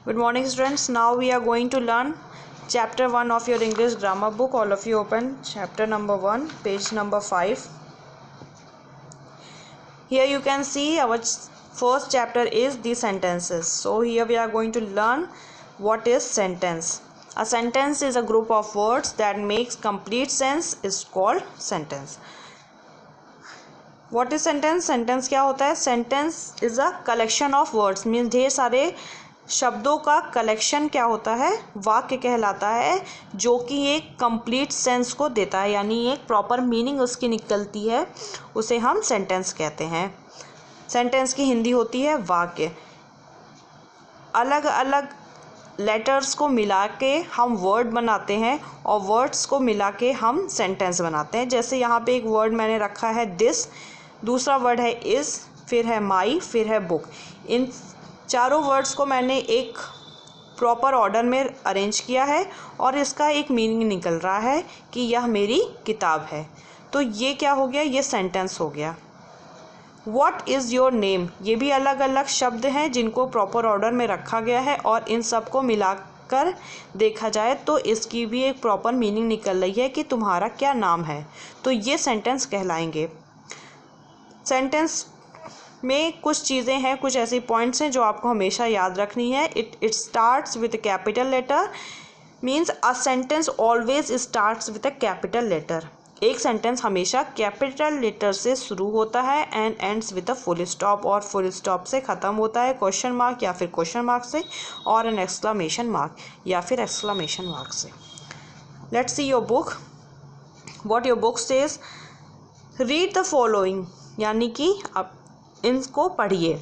Good morning, students. Now we are going to learn chapter 1 of your English grammar book. All of you open chapter number 1, page number 5. Here you can see our first chapter is the sentences. So here we are going to learn what is sentence. A sentence is a group of words that makes complete sense is called sentence. What is sentence? Sentence क्या होता है? Sentence is a collection of words, means ढेर सारे शब्दों का collection क्या होता है, वाक्य कहलाता है, जो कि एक कंप्लीट सेंस को देता है, यानी एक प्रॉपर मीनिंग उसकी निकलती है, उसे हम सेंटेंस कहते हैं. सेंटेंस की हिंदी होती है वाक्य. अलग अलग लेटर्स को मिला के हम वर्ड बनाते हैं और वर्ड्स को मिला के हम सेंटेंस बनाते हैं. जैसे यहाँ पे एक वर्ड मैंने रखा है दिस, दूसरा वर्ड है इज़, फिर है माई, फिर है बुक. इन चारों वर्ड्स को मैंने एक प्रॉपर ऑर्डर में अरेंज किया है और इसका एक मीनिंग निकल रहा है कि यह मेरी किताब है. तो ये क्या हो गया? ये सेंटेंस हो गया. व्हाट इज़ योर नेम, ये भी अलग अलग शब्द हैं जिनको प्रॉपर ऑर्डर में रखा गया है और इन सब को मिलाकर देखा जाए तो इसकी भी एक प्रॉपर मीनिंग निकल रही है कि तुम्हारा क्या नाम है. तो ये सेंटेंस कहलाएंगे. सेंटेंस में कुछ चीज़ें हैं, कुछ ऐसे पॉइंट्स हैं जो आपको हमेशा याद रखनी है. It starts with capital letter, means a sentence always starts with a capital letter. एक सेंटेंस हमेशा कैपिटल लेटर से शुरू होता है and ends with a full stop, और फुल स्टॉप से ख़त्म होता है क्वेश्चन मार्क या फिर क्वेश्चन मार्क से, और एन एक्सक्लामेशन मार्क या फिर एक्सक्लामेशन मार्क से. Let's see your book. What your book says. Read the following, यानी कि आप इनको पढ़िए.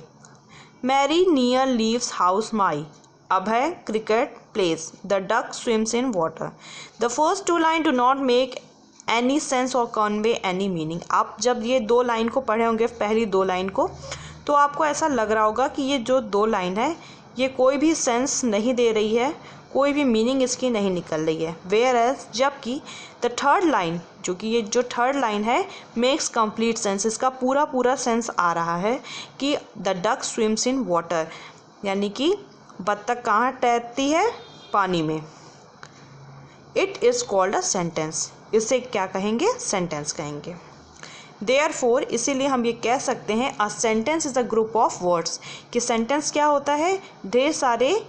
Mary near leaves house my. Abhay cricket plays. The duck swims in water. The first two line do not make any sense or convey any meaning. आप जब ये दो line को पढ़े होंगे, पहली दो लाइन को, तो आपको ऐसा लग रहा होगा कि ये जो दो लाइन है ये कोई भी सेंस नहीं दे रही है, कोई भी मीनिंग इसकी नहीं निकल रही है. वेयर एज, जबकि द थर्ड लाइन, जो कि ये जो थर्ड लाइन है, मेक्स कंप्लीट सेंस, इसका पूरा पूरा सेंस आ रहा है कि the duck swims in water, यानी कि बत्तख कहाँ तैरती है? पानी में. It is called a sentence. इसे क्या कहेंगे? सेंटेंस कहेंगे. देयरफॉर, इसीलिए हम ये कह सकते हैं a sentence is a group of words, कि सेंटेंस क्या होता है? ढेर सारे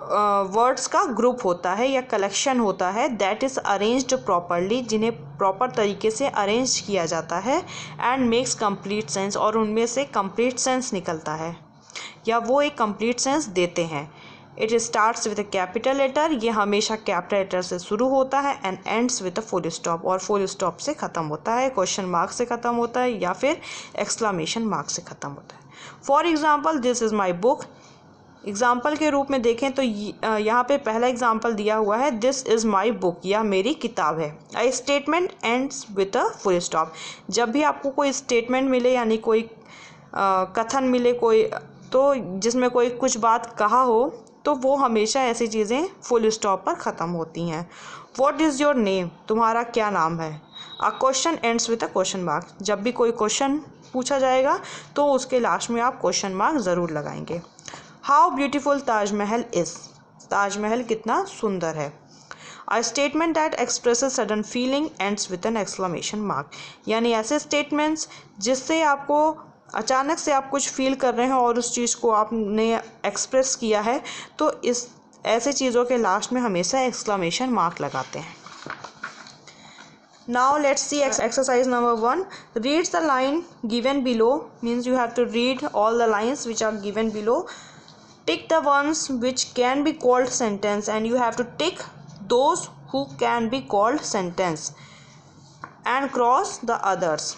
वर्ड्स का ग्रुप होता है या कलेक्शन होता है, दैट इज़ अरेंज्ड प्रॉपरली, जिन्हें प्रॉपर तरीके से अरेंज किया जाता है, एंड मेक्स कंप्लीट सेंस, और उनमें से कंप्लीट सेंस निकलता है या वो एक कंप्लीट सेंस देते हैं. It starts with a capital letter, ये हमेशा कैपिटल लेटर से शुरू होता है, and ends with a full stop, और फुल स्टॉप से ख़त्म होता है, क्वेश्चन मार्क से ख़त्म होता है या फिर एक्सक्लामेशन मार्क से ख़त्म होता है. For example, this is my book. Example के रूप में देखें तो यहाँ पे पहला एग्जाम्पल दिया हुआ है दिस इज़ माई बुक, यह मेरी किताब है. I statement ends with a full stop. जब भी आपको कोई स्टेटमेंट मिले, यानी कोई कथन मिले, कोई तो जिसमें कोई कुछ बात कहा हो, तो वो हमेशा ऐसी चीज़ें फुल स्टॉप पर ख़त्म होती हैं. व्हाट इज़ योर नेम, तुम्हारा क्या नाम है. A question ends with a question mark. जब भी कोई क्वेश्चन पूछा जाएगा तो उसके लास्ट में आप क्वेश्चन मार्क ज़रूर लगाएंगे. How beautiful Taj Mahal is, Taj Mahal कितना सुंदर है. A statement that expresses sudden feeling ends with N exclamation mark, यानी ऐसे स्टेटमेंट्स जिससे आपको अचानक से आप कुछ फील कर रहे हैं और उस चीज़ को आपने एक्सप्रेस किया है, तो इस ऐसे चीज़ों के लास्ट में हमेशा एक्सक्लामेशन मार्क लगाते हैं. Now let's see exercise number 1. Read the line given below, means you have to read all the lines which are given below. Tick the ones which can be called sentence, and you have to tick those who can be called sentence and cross the others.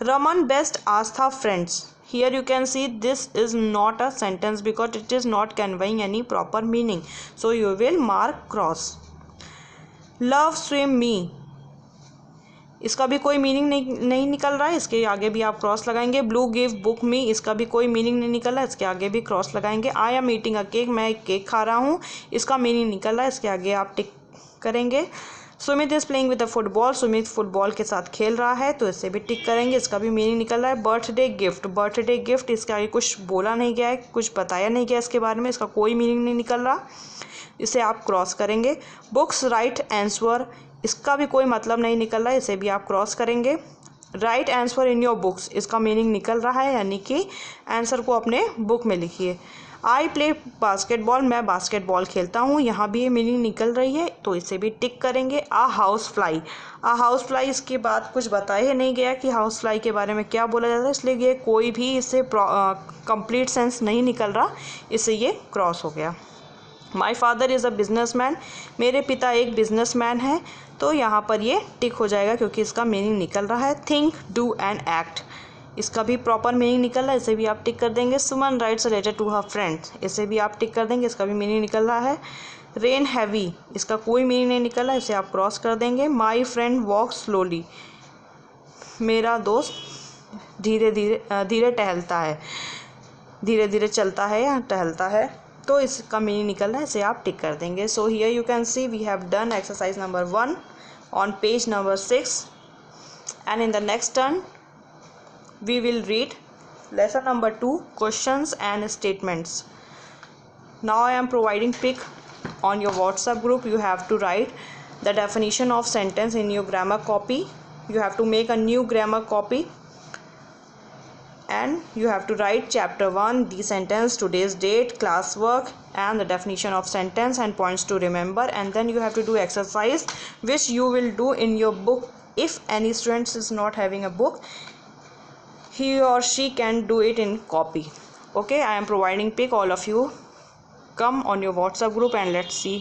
Raman best Astha friends. Here you can see this is not a sentence because it is not conveying any proper meaning, so you will mark cross. Love swim me, इसका भी कोई meaning नहीं निकल रहा है, इसके आगे भी आप क्रॉस लगाएंगे. ब्लू गिव बुक मी, इसका भी कोई मीनिंग नहीं निकल रहा है, इसके आगे भी क्रॉस लगाएंगे. I am eating a cake, मैं एक केक खा रहा हूँ, इसका मीनिंग निकल रहा है, इसके आगे आप टिक करेंगे. Sumit is playing with the football, Sumit football के साथ खेल रहा है, तो इसे भी टिक करेंगे, इसका भी मीनिंग निकल रहा है। बर्थडे गिफ्ट, बर्थडे गिफ्ट, इसका आगे कुछ बोला नहीं गया है, कुछ बताया नहीं गया इसके बारे में, इसका कोई मीनिंग नहीं निकल रहा, इसे आप क्रॉस करेंगे। बुक्स राइट आंसर, इसका भी कोई मतलब नहीं निकल रहा है, इसे भी आप क्रॉस करेंगे। Right answer in your books, इसका मीनिंग निकल रहा है, यानी कि आंसर को अपने बुक में लिखिए। आई प्ले बास्केटबॉल, मैं बास्केटबॉल खेलता हूँ, यहाँ भी ये मीनिंग निकल रही है, तो इसे भी टिक करेंगे। आ हाउस फ्लाई, आ हाउस फ्लाई, इसके बाद कुछ बताया नहीं गया कि हाउस फ्लाई के बारे में क्या बोला जाता है, इसलिए ये कोई भी इससे कंप्लीट सेंस नहीं निकल रहा, इससे ये क्रॉस हो गया। My father is a businessman, मेरे पिता एक बिजनेसमैन है, तो यहाँ पर ये टिक हो जाएगा क्योंकि इसका मीनिंग निकल रहा है। थिंक, डू एंड एक्ट, इसका भी प्रॉपर मीनिंग निकल रहा है, इसे भी आप टिक कर देंगे। Suman writes a letter to her friend, इसे भी आप टिक कर देंगे, इसका भी मीनिंग निकल रहा है। रेन हैवी, इसका कोई मीनिंग नहीं निकल रहा है, इसे आप क्रॉस कर देंगे। माई फ्रेंड वॉक स्लोली, मेरा दोस्त धीरे धीरे टहलता है, धीरे धीरे चलता है या टहलता है, तो इसका मीनिंग निकल रहा है, इसे आप टिक कर देंगे। So here you can see we have done exercise number 1 on page number 6, and in the next turn we will read lesson number 2, questions and statements. Now I am providing pic on your WhatsApp group. You have to write the definition of sentence in your grammar copy. You have to make a new grammar copy and you have to write chapter 1, the sentence, today's date, classwork, and the definition of sentence and points to remember, and then you have to do exercise which you will do in your book. If any student is not having a book, he or she can do it in copy. Okay, I am providing pic, all of you come on your WhatsApp group and let's see